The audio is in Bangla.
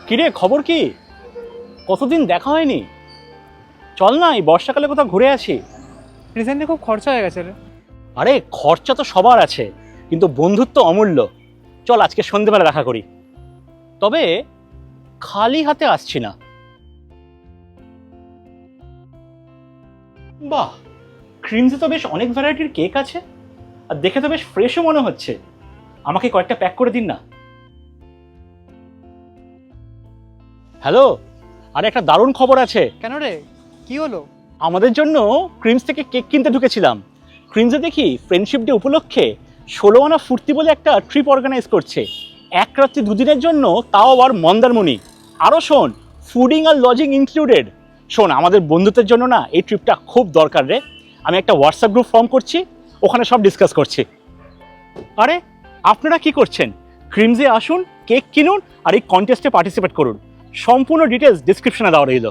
কিরে, খবর কি? কতদিন দেখা হয়নি। চল না, এই বর্ষাকালে কোথাও ঘুরে আসি। রিসেন্টলি খুব খরচা হয়ে গেছে রে। আরে খরচা তো সবার আছে, কিন্তু বন্ধুত্ব অমূল্য। চল আজকে সন্ধ্যেবেলা দেখা করি। তবে খালি হাতে আসছি না। বাহ, ক্রিমসে তো বেশ অনেক ভ্যারাইটির কেক আছে, আর দেখে তো বেশ ফ্রেশও মনে হচ্ছে। আমাকে কয়েকটা প্যাক করে দিন না। হ্যালো, আর একটা দারুণ খবর আছে। কেন রে, কি হলো? আমাদের জন্য ক্রিমস থেকে কেক কিনতে ঢুকেছিলাম। ক্রিমসে দেখি ফ্রেন্ডশিপ ডে উপলক্ষে 16 আনা ফুর্তি বলে একটা ট্রিপ অর্গানাইজ করছে। এক রাত্রি দুদিনের জন্য, তাও আবার মন্দারমণি। আরও শোন, ফুডিং আর লজিং ইনক্লুডেড। শোন, আমাদের বন্ধুত্বের জন্য না এই ট্রিপটা খুব দরকার রে। আমি একটা হোয়াটসঅ্যাপ গ্রুপ ফর্ম করছি, ওখানে সব ডিসকাস করছি। আরে আপনারা কি করছেন? ক্রিমসে আসুন, কেক কিনুন আর এই কন্টেস্টে পার্টিসিপেট করুন। সম্পূর্ণ ডিটেলস ডিসক্রিপশনে দেওয়া রইল।